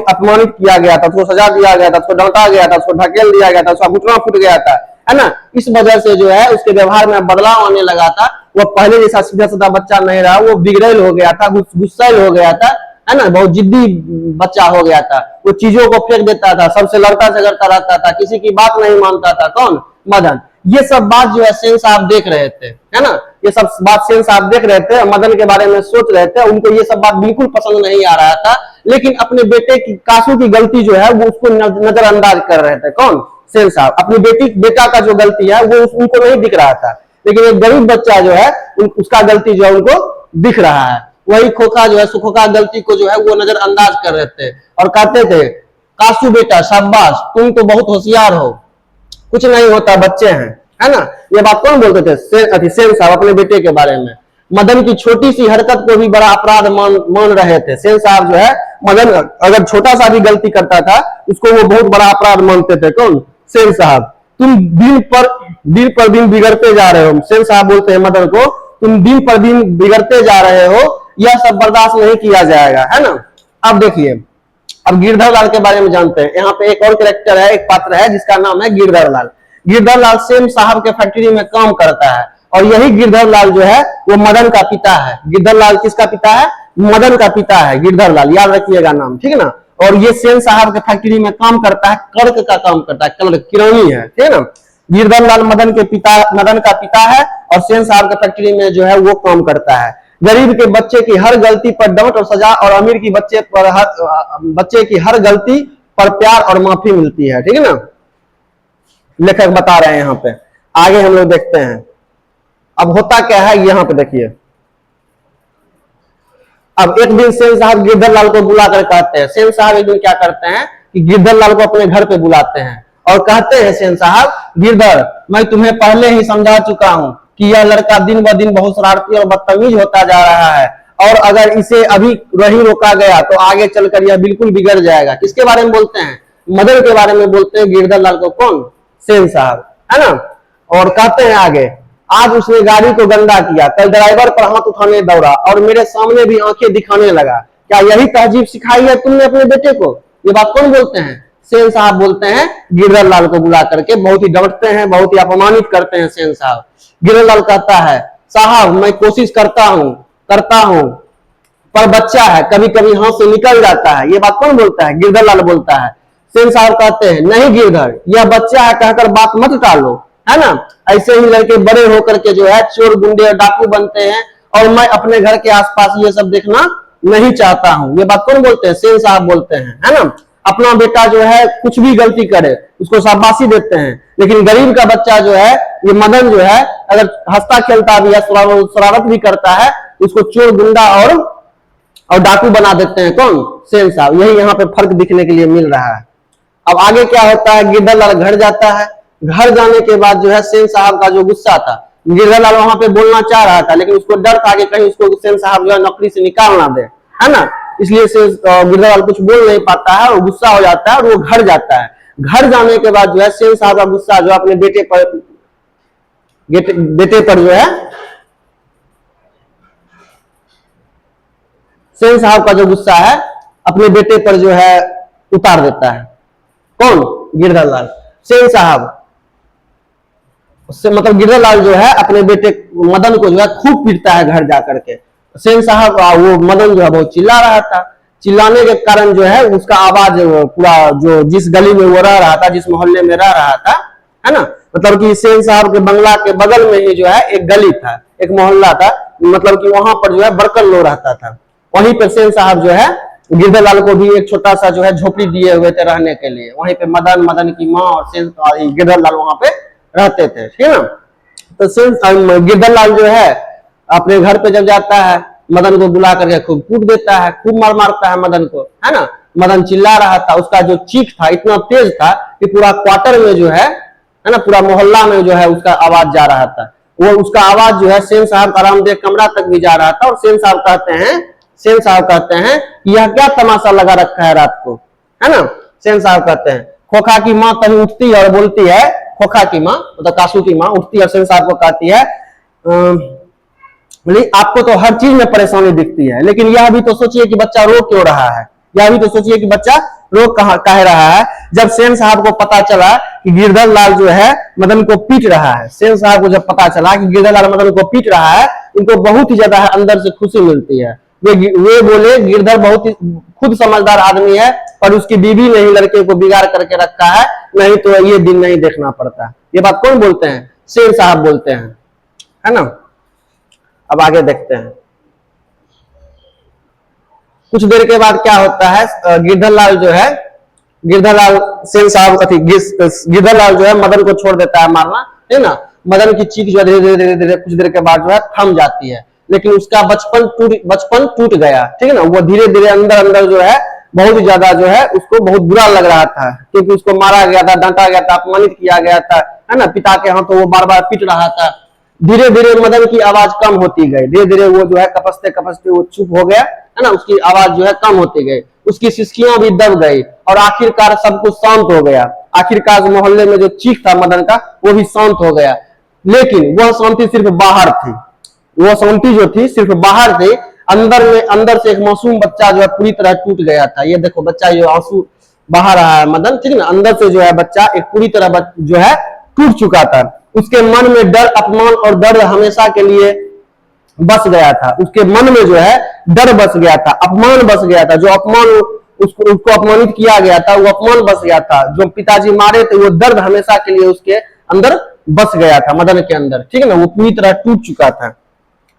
अपमानित किया गया था, उसको सजा दिया गया था, उसको डांटा गया था, उसको ढकेल दिया गया था, उसका घुटना फूट गया था, है ना। इस वजह से जो है उसके व्यवहार में बदलाव आने लगा था। वह पहले जैसा सीधा साधा बच्चा नहीं रहा, वो बिगड़ैल हो गया था, गुस्सैल हो गया था, है ना, बहुत जिद्दी बच्चा हो गया था। वो चीजों को फेंक देता था, सबसे लड़ता झगड़ता रहता था, किसी की बात नहीं मानता था। कौन? मदन। ये सब बात जो है सेन साहब देख रहे थे, है ना, ये सब बात सेन साहब देख रहे थे, मदन के बारे में सोच रहे थे। उनको ये सब बात बिल्कुल पसंद नहीं आ रहा था, लेकिन अपने बेटे की, कासू की गलती जो है वो उसको नजरअंदाज कर रहे थे। कौन? सेन साहब। अपनी बेटा का जो गलती है वो उनको नहीं दिख रहा था, लेकिन एक गरीब बच्चा जो है उसका गलती जो है उनको दिख रहा है। वही खोखा जो है सुखोखा गलती को जो है वो नजरअंदाज कर रहे थे और कहते थे, कासू बेटा शाबाश, तुम तो बहुत होशियार हो, कुछ नहीं होता, बच्चे हैं, है ना। ये बात कौन बोलते थे? सेन साहब अपने बेटे के बारे में। मदन की छोटी सी हरकत को भी बड़ा अपराध मान रहे थे। सेन साहब जो है मदन अगर छोटा सा भी गलती करता था उसको वो बहुत बड़ा अपराध मानते थे। कौन? सेन साहब। तुम दिन पर दिन बिगड़ते जा रहे हो, सेन साहब बोलते हैं मदन को, तुम दिन पर दिन बिगड़ते जा रहे हो, यह सब बर्दाश्त नहीं किया जाएगा, है ना। अब देखिए, अब गिरधर लाल के बारे में जानते हैं। यहाँ पे एक और कैरेक्टर है, एक पात्र है जिसका नाम है गिरधर लाल। गिरधर लाल सेन साहब के फैक्ट्री में काम करता है और यही गिरधर लाल जो है वो मदन का पिता है। गिरधर लाल किसका पिता है? मदन का पिता है गिरधर लाल, याद रखिएगा नाम, ठीक है ना। और ये सेन साहब के फैक्ट्री में काम करता है, क्लर्क का काम करता है, क्लर्क, किरानी है, ठीक है ना। गिरधर लाल मदन का पिता है और सेन साहब के फैक्ट्री में जो है वो काम करता है। गरीब के बच्चे की हर गलती पर डांट और सजा, और अमीर की बच्चे की हर गलती पर प्यार और माफी मिलती है, ठीक है ना। लेखक बता रहे हैं यहाँ पे। आगे हम लोग देखते हैं अब होता क्या है। यहाँ पे देखिए, अब एक दिन सेन साहब गिरधर लाल को बुलाकर कहते हैं, सेन साहब एक दिन क्या करते हैं कि गिरधर लाल को अपने घर पे बुलाते हैं और कहते हैं, सेन साहब, गिरधर, मैं तुम्हें पहले ही समझा चुका हूं कि यह लड़का दिन ब दिन बहुत शरारती और बदतमीज होता जा रहा है, और अगर इसे अभी नहीं रोका गया तो आगे चलकर यह बिल्कुल बिगड़ जाएगा। किसके बारे में बोलते हैं? मदन के बारे में बोलते हैं गिरधर लाल को। कौन? सेन साहब, है ना। और कहते हैं आगे, आज उसने गाड़ी को गंदा किया, कल ड्राइवर पर हाथ उठाने दौड़ा और मेरे सामने भी आंखें दिखाने लगा। क्या यही तहजीब सिखाई है तुमने अपने बेटे को? ये बात कौन बोलते हैं? सेन साहब बोलते हैं गिरधर लाल को बुला करके। बहुत ही डांटते हैं, बहुत ही अपमानित करते हैं सेन साहब। गिरधर लाल कहता है, साहब मैं कोशिश करता हूं पर बच्चा है, कभी कभी हाथ से निकल जाता है। ये बात कौन बोलता है? गिरधर लाल बोलता है। सेन साहब कहते हैं, नहीं गिरधर, यह बच्चा है कहकर बात मत टालो, है ना। ऐसे ही लड़के बड़े होकर के जो है चोर, गुंडे और डाकू बनते हैं, और मैं अपने घर के आसपास ये सब देखना नहीं चाहता हूं। ये बात कौन बोलते हैं? सेन साहब बोलते हैं, है ना। अपना बेटा जो है कुछ भी गलती करे उसको शाबाशी देते हैं, लेकिन गरीब का बच्चा जो है, ये मदन जो है, अगर हंसता खेलता भी है, शरारत भी करता है, उसको चोर, गुंडा और डाकू बना देते हैं। कौन? सेन साहब। यही यहाँ पे फर्क दिखने के लिए मिल रहा है। अब आगे क्या होता है, गिरधर लाल घर जाता है। घर जाने के बाद जो है सेन साहब का जो गुस्सा था, गिरधर लाल वहां पे बोलना चाह रहा था, लेकिन उसको डर था कि कहीं उसको सेन साहब जो है नौकरी से निकाल ना दे, है ना। इसलिए से गिरधरलाल कुछ बोल नहीं पाता है और गुस्सा हो जाता है और वो घर जाता है। घर जाने के बाद जो है सेन साहब का गुस्सा जो अपने बेटे पर जो है सेन साहब का जो गुस्सा है अपने बेटे पर जो है उतार देता है। कौन? गिरधरलाल। सेन साहब उससे मतलब गिरधरलाल जो है अपने बेटे मदन को जो है खूब पीटता है घर जाकर के। सेन साहब वो मदन जो है बहुत चिल्ला रहा था, चिल्लाने के कारण जो है उसका आवाज पूरा जो जिस गली में वो रह रहा था, जिस मोहल्ले में रह रहा था, है ना, मतलब कि सेन साहब के बंगला के बगल में ही जो है एक गली था, एक मोहल्ला था, मतलब कि वहां पर जो है बर्कन लो रहता था। वहीं पर सेन साहब जो है गिरधरलाल को भी एक छोटा सा जो है झोपड़ी दिए हुए थे रहने के लिए। वहीं पे मदन की माँ और गिरधरलाल वहां पे रहते थे, ठीक है ना। तो गिरधरलाल जो है अपने घर पे जब जाता है मदन को बुला करके खूब कूट देता है, खूब मारता है मदन को, है ना। मदन चिल्ला रहा था, उसका जो चीख था इतना तेज था कि पूरा क्वार्टर में जो है ना, पूरा मोहल्ला में जो है उसका आवाज जा रहा था। वो उसका आवाज जो है सेन साहब का आरामदेह कमरा तक भी जा रहा था। और सेन साहब कहते हैं यह क्या तमाशा लगा रखा है रात को, है ना। सेन साहब कहते हैं खोखा की माँ कहीं उठती है और बोलती है, खोखा की माँ मतलब कासू की माँ उठती है और सेन साहब को कहती है आपको तो हर चीज में परेशानी दिखती है, लेकिन यह भी तो सोचिए कि बच्चा रो क्यों रहा है, यह भी तो सोचिए कि बच्चा रो कह रहा है। जब सेन साहब को पता चला कि गिरधरलाल जो है मदन को पीट रहा है, सेन साहब को जब पता चला कि गिरधरलाल मदन को पीट रहा है, उनको बहुत ही ज्यादा अंदर से खुशी मिलती है। वे बोले गिरधर बहुत ही खुद समझदार आदमी है और उसकी बीवी ने ही लड़के को बिगाड़ करके रखा है, नहीं तो ये दिन नहीं देखना पड़ता। ये बात कौन बोलते हैं? सेन साहब बोलते हैं, है ना। अब आगे देखते हैं। कुछ देर के बाद क्या होता है, गिरधरलाल जो है मदन को छोड़ देता है मारना, है ना। मदन की चीख जो है धीरे धीरे कुछ देर के बाद जो है थम जाती है, लेकिन उसका बचपन टूट गया, ठीक है ना। वो धीरे धीरे अंदर जो है बहुत ज्यादा जो है उसको बहुत बुरा लग रहा था, क्योंकि उसको मारा गया था, डांटा गया था, अपमानित किया गया था, है ना। पिता के हाथों वो बार बार पीट रहा था। धीरे धीरे मदन की आवाज कम होती गई, धीरे धीरे वो जो है कपसते वो चुप हो गया, है ना। उसकी आवाज जो है कम होती गई, उसकी सिसकियां भी दब गई और आखिरकार सब कुछ शांत हो गया। आखिरकार मोहल्ले में जो चीख था मदन का वो भी शांत हो गया। लेकिन वह शांति सिर्फ बाहर थी, वो शांति जो थी सिर्फ बाहर थी। अंदर से एक मासूम बच्चा जो है पूरी तरह टूट गया था। ये देखो बच्चा जो आंसू बहा रहा है मदन, ठीक है ना। अंदर से जो है बच्चा एक पूरी तरह जो है टूट चुका था। उसके मन में डर, अपमान और दर्द हमेशा के लिए बस गया था। उसके मन में जो है डर बस गया था, अपमान बस गया था। जो अपमान उसको अपमानित किया गया था वो अपमान बस गया था। जो पिताजी मारे थे वो दर्द हमेशा के लिए उसके अंदर बस गया था, मदन के अंदर, ठीक है ना। वो पूरी तरह टूट चुका था।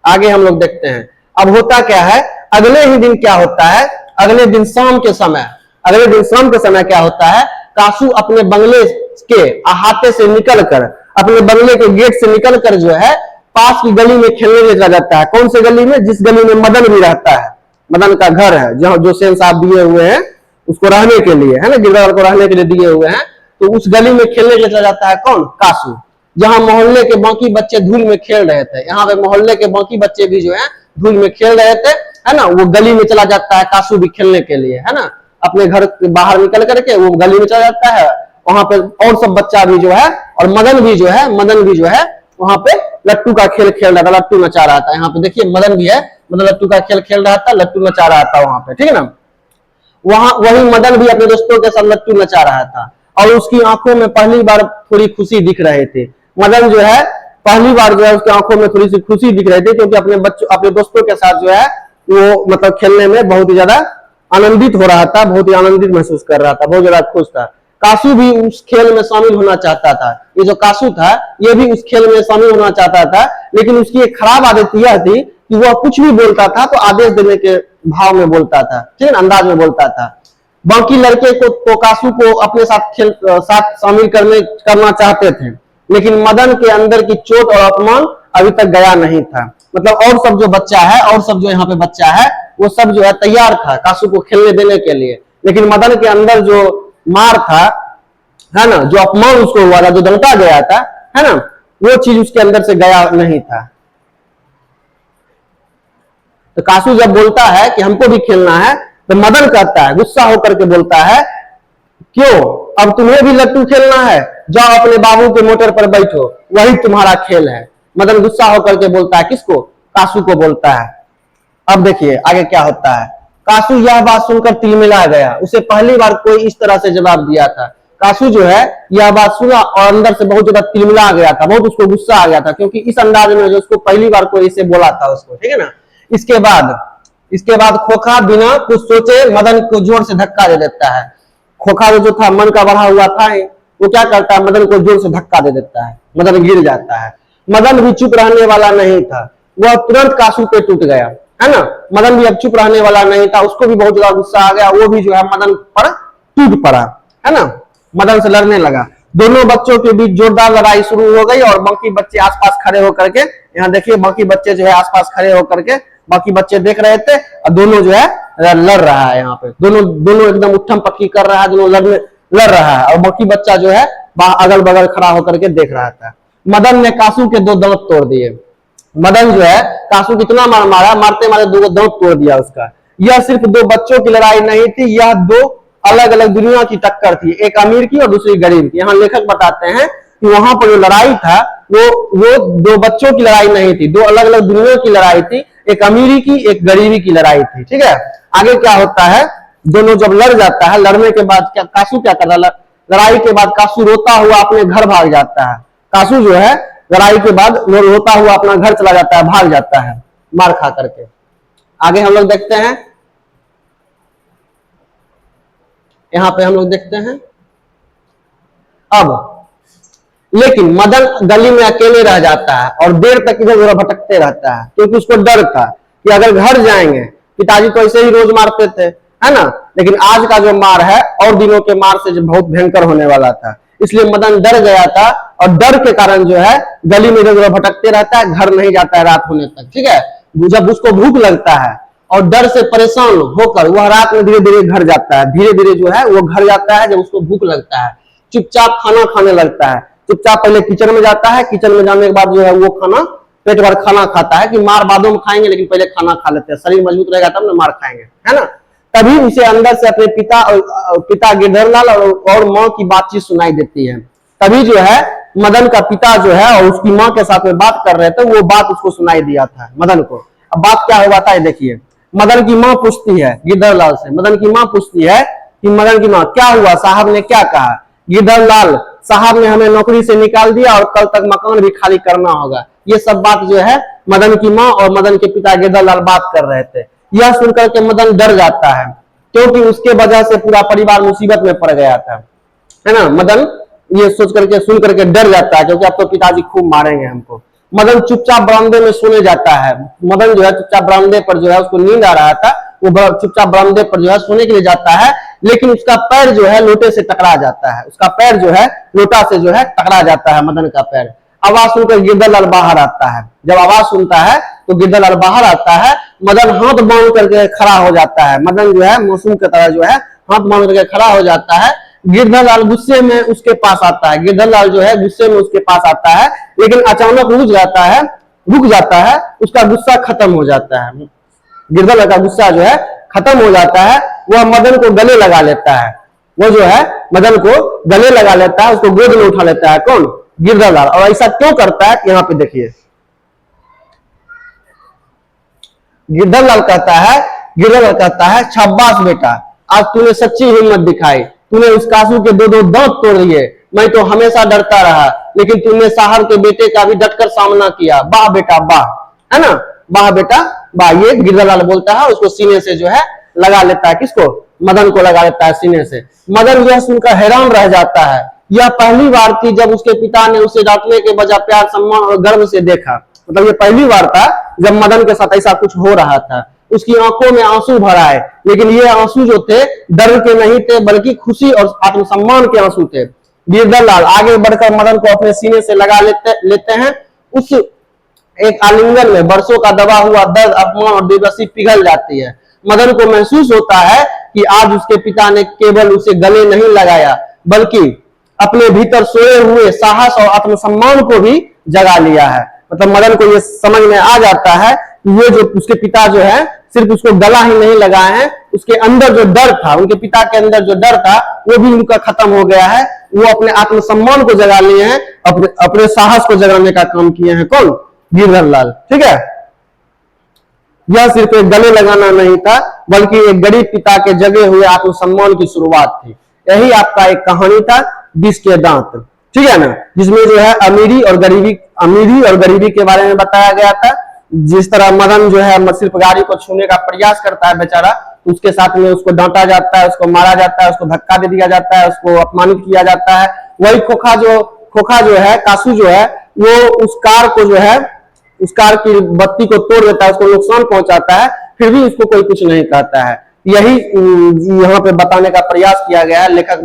आगे हम लोग देखते हैं। अब होता क्या है, अगले ही दिन क्या होता है, अगले दिन शाम के समय क्या होता है, कासू अपने बंगले के अहाते से निकलकर, अपने बंगले के गेट से निकलकर जो है पास की गली में खेलने चला जाता है। कौन से गली में? जिस गली में मदन भी रहता है, मदन का घर है, जहां जो सेन साहब दिए हुए हैं उसको रहने के लिए, है ना, गिरधर को रहने के लिए दिए हुए हैं। तो उस गली में खेलने के लिए चला जाता है कौन? कासू। जहां मोहल्ले के बाकी बच्चे धूल में खेल रहे थे, यहाँ पे मोहल्ले के बाकी बच्चे भी जो है धूल में खेल रहे थे, है ना। वो गली में चला जाता है कासू भी खेलने के लिए, है ना। अपने घर के बाहर निकल करके वो गली में चला जाता है। वहां पे और सब बच्चा भी जो है और मदन भी जो है वहां पे लट्टू का खेल खेल रहा था, लट्टू नचा रहा था। यहाँ पे देखिए मदन भी है, मतलब लट्टू का खेल खेल रहा था, लट्टू नचा रहा था वहां पे, ठीक है ना। वही मदन भी अपने दोस्तों के साथ लट्टू नचा रहा था और उसकी आंखों में पहली बार थोड़ी खुशी दिख रहे थे। मदन जो है पहली बार जो है उसकी आंखों में थोड़ी सी खुशी दिख रही थी, क्योंकि अपने दोस्तों के साथ जो है वो मतलब खेलने में बहुत ही ज्यादा आनंदित हो रहा था, बहुत ही आनंदित महसूस कर रहा था, बहुत ज्यादा खुश था। कासू भी उस खेल में शामिल होना चाहता था। ये जो कासू था ये भी उस खेल में शामिल होना चाहता था, लेकिन उसकी एक खराब आदत यह थी कि वह कुछ भी बोलता था तो आदेश देने के भाव में बोलता था, ठीक है, अंदाज में बोलता था। बाकी लड़के को तो कासू को अपने साथ शामिल करना चाहते थे, लेकिन मदन के अंदर की चोट और अपमान अभी तक गया नहीं था। मतलब और सब जो यहाँ पे बच्चा है वो सब जो है तैयार था कासू को खेलने देने के लिए, लेकिन मदन के अंदर जो मार था, है ना, जो अपमान उसको हुआ था, जो डांटा गया था, है ना, वो चीज उसके अंदर से गया नहीं था। तो कासू जब बोलता है कि हमको भी खेलना है, तो मदन कहता है, गुस्सा होकर के बोलता है, क्यों, अब तुम्हें भी लट्टू खेलना है, जाओ अपने बाबू के मोटर पर बैठो, वही तुम्हारा खेल है। मदन गुस्सा होकर के बोलता है, किसको, कासू को बोलता है। अब देखिए आगे क्या होता है। कासू यह बात सुनकर तिलमिला गया, उसे पहली बार कोई इस तरह से जवाब दिया था। कासू जो है यह बात सुना और अंदर से बहुत ज्यादा तिलमिला गया था, बहुत उसको गुस्सा आ गया था, क्योंकि इस अंदाज में जो उसको पहली बार कोई इसे बोला था उसको, ठीक है ना। इसके बाद खोखा बिना कुछ सोचे मदन को जोर से धक्का दे देता है। खोखा जो था, मन का बढ़ा हुआ था, वो क्या करता है, मदन को जोर से धक्का दे देता है, मदन गिर जाता है। मदन भी चुप रहने वाला नहीं था, वह तुरंत कासू पे टूट गया, है ना। मदन भी अब चुप रहने वाला नहीं था, उसको भी बहुत ज्यादा गुस्सा आ गया, वो भी जो है मदन पर टूट पड़ा, है ना, मदन से लड़ने लगा। दोनों बच्चों के बीच जोरदार लड़ाई शुरू हो गई और बाकी बच्चे आसपास खड़े होकर के, यहाँ देखिए बाकी बच्चे जो है आसपास खड़े होकर के, बाकी बच्चे देख रहे थे और दोनों जो है लड़ रहा है। यहाँ पे दोनों एकदम उठम पक्की कर रहा है, दोनों लड़ रहा है और बाकी बच्चा जो है अगल बगल खड़ा होकर के देख रहा था। मदन ने कासू के 2 दांत तोड़ दिए। मदन जो है कासू कितना मारा, मारते मारते 2 दांत तोड़ दिया उसका। यह सिर्फ 2 बच्चों की लड़ाई नहीं थी, यह 2 अलग अलग दुनिया की टक्कर थी, एक अमीर की और दूसरी गरीब की। यहाँ लेखक बताते हैं कि वहां पर जो लड़ाई था वो 2 बच्चों की लड़ाई नहीं थी, 2 अलग अलग दुनिया की लड़ाई थी, एक अमीरी की एक गरीबी की लड़ाई थी, ठीक है। आगे क्या होता है, दोनों जब लड़ जाता है, लड़ने के बाद कासू क्या कर रहा, लड़ाई के बाद कासू रोता हुआ अपने घर भाग जाता है। कासू जो है लड़ाई के बाद रोता हुआ अपना घर चला जाता है, भाग जाता है मार खा करके। आगे हम लोग देखते हैं, यहां पे हम लोग देखते हैं अब, लेकिन मदन गली में अकेले रह जाता है और देर तक इधर उधर भटकते रहता है, क्योंकि उसको डर था कि अगर घर जाएंगे, पिताजी तो ऐसे ही रोज मारते थे, है ना, लेकिन आज का जो मार है और दिनों के मार से जो बहुत भयंकर होने वाला था, इसलिए मदन डर गया था और डर के कारण जो है गली में इधर उधर भटकते रहता है, घर नहीं जाता है रात होने तक, ठीक है। जब उसको भूख लगता है और डर से परेशान होकर वह रात में धीरे धीरे घर जाता है, धीरे धीरे जो है वो घर जाता है। जब उसको भूख लगता है, चुपचाप खाना खाने लगता है, चुपचाप पहले किचन में जाता है, किचन में जाने के बाद जो है वो खाना पेट भर खाना खाता है कि मार बादों में खाएंगे, लेकिन पहले खाना खा लेते हैं, शरीर मजबूत रहेगा तब ना मार खाएंगे, है ना। तभी उसे अंदर से अपने पिता गिरधरलाल और माँ की बातचीत सुनाई देती है। तभी जो है मदन का पिता जो है और उसकी माँ के साथ में बात कर रहे थे, वो बात उसको सुनाई दिया था मदन को। अब बात क्या हुआ था देखिए, मदन की माँ पूछती है गिरधरलाल से, मदन की माँ पूछती है कि मदन की माँ क्या हुआ, साहब ने क्या कहा। गिरधरलाल, साहब ने हमें नौकरी से निकाल दिया और कल तक मकान भी खाली करना होगा। ये सब बात जो है मदन की माँ और मदन के पिता गिरधरलाल बात कर रहे थे। यह सुनकर के मदन डर जाता है, क्योंकि उसके वजह से पूरा परिवार मुसीबत में पड़ गया था, है ना। मदन ये सोच करके सुन करके डर जाता है, क्योंकि अब तो पिताजी खूब मारेंगे हमको। मदन चुपचाप बरामदे में सोने जाता है। मदन जो है चुपचाप बरामदे पर जो है उसको नींद आ रहा था, वो चुपचाप बरामदे पर जो है सोने के लिए जाता है, लेकिन उसका पैर जो है लोटे से टकरा जाता है, उसका पैर जो है लोटा से जो है टकरा जाता है मदन का पैर। आवाज सुनकर गिरधरलाल बाहर आता है। जब आवाज सुनता है तो गिरधरलाल बाहर आता है। मदन हाथ बांध करके खड़ा हो जाता है। मदन जो है मासूम की तरह जो है हाथ बांध करके खड़ा हो जाता है। गिरधरलाल गुस्से में उसके पास आता है। गिरधरलाल जो है गुस्से में उसके पास आता है, लेकिन अचानक रुक जाता है, उसका गुस्सा खत्म हो जाता है। गिरधरलाल का गुस्सा जो है खत्म हो जाता है। वह मदन को गले लगा लेता है। वो जो है मदन को गले लगा लेता है, उसको गोद में उठा लेता है। कौन? गिरधरलाल। और ऐसा क्यों करता है यहाँ पे देखिए। गिरधरलाल कहता है शाबाश बेटा, आज तूने सच्ची हिम्मत दिखाई, तूने उस कासू के 2 दांत तोड़ दिए। मैं तो हमेशा डरता रहा, लेकिन तूने साहब के बेटे का भी डटकर सामना किया। वाह बेटा वाह, है ना, वाह बेटा वाह। ये गिरधरलाल बोलता है, उसको सीने से जो है लगा लेता है। किसको? मदन को लगा लेता है सीने से। मदन यह सुनकर हैरान रह जाता है। यह पहली बार थी जब उसके पिता ने उसे डांटने के बजाय प्यार, सम्मान और गर्व से देखा। मतलब ये पहली बार था जब मदन के साथ ऐसा कुछ हो रहा था। उसकी आंखों में आंसू भर आए, लेकिन ये आंसू जो थे डर के नहीं थे, बल्कि खुशी और आत्मसम्मान के आंसू थे। गिरधरलाल आगे बढ़कर मदन को अपने सीने से लगा लेते हैं। उस एक आलिंगन में बरसों का दबा हुआ दर्द, अपमान और बेबसी पिघल जाती है। मदन को महसूस होता है कि आज उसके पिता ने केवल उसे गले नहीं लगाया, बल्कि अपने भीतर सोए हुए साहस और आत्मसम्मान को भी जगा लिया है। मतलब मदन को ये समझ में आ जाता है ये जो उसके पिता जो है सिर्फ उसको गला ही नहीं लगाए हैं, उसके अंदर जो डर था, उनके पिता के अंदर जो डर था वो भी उनका खत्म हो गया है। वो अपने आत्मसम्मान को जगा लिए हैं, अपने साहस को जगाने का काम किए हैं। कौन? गिरधर लाल। ठीक है, यह सिर्फ एक गले लगाना नहीं था, बल्कि एक गरीब पिता के जगे हुए आत्मसम्मान की शुरुआत थी। यही आपका एक कहानी था, विष के दांत। ठीक है ना, जिसमें जो है अमीरी और गरीबी के बारे में बताया गया था। जिस तरह मदन जो है सिर्फ गाड़ी को छूने का प्रयास करता है बेचारा, उसके साथ में उसको डांटा जाता है, उसको मारा जाता है, उसको धक्का दे दिया जाता है, उसको अपमानित किया जाता है। वही खोखा जो है, कासू जो है, वो उस कार को जो है, उस कार की बत्ती को तोड़ देता है, उसको नुकसान पहुंचाता है, फिर भी उसको कोई कुछ नहीं कहता है। यही यहाँ पे बताने का प्रयास किया गया है। लेखक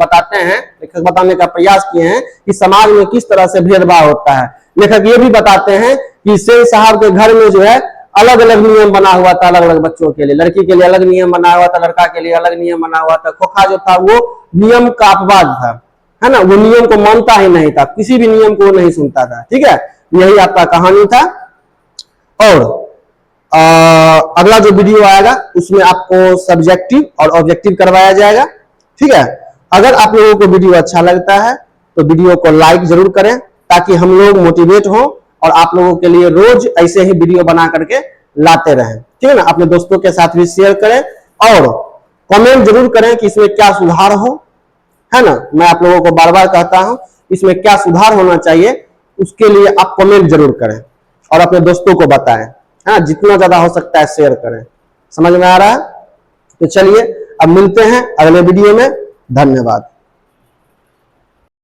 बताने का प्रयास किए हैं कि समाज में किस तरह से भेदभाव होता है। लेखक ये भी बताते हैं कि सेन साहब के घर में जो है अलग अलग नियम बना हुआ था, अलग अलग बच्चों के लिए। लड़की के लिए अलग नियम बना हुआ था, लड़का के लिए अलग नियम बना हुआ था। खोखा जो था वो नियम का अपवाद था, है ना, वो नियम को मानता ही नहीं था, किसी भी नियम को नहीं सुनता था। ठीक है, यही आपका कहानी था। और अगला जो वीडियो आएगा उसमें आपको सब्जेक्टिव और ऑब्जेक्टिव करवाया जाएगा। ठीक है, अगर आप लोगों को वीडियो अच्छा लगता है तो वीडियो को लाइक जरूर करें, ताकि हम लोग मोटिवेट हों और आप लोगों के लिए रोज ऐसे ही वीडियो बना करके लाते रहें। ठीक है ना, अपने दोस्तों के साथ भी शेयर करें और कमेंट जरूर करें कि इसमें क्या सुधार हो, है ना। मैं आप लोगों को बार बार कहता हूं, इसमें क्या सुधार होना चाहिए, उसके लिए आप कमेंट जरूर करें और अपने दोस्तों को बताएं। हाँ, जितना ज्यादा हो सकता है शेयर करें। समझ में आ रहा है? तो चलिए अब मिलते हैं अगले वीडियो में। धन्यवाद।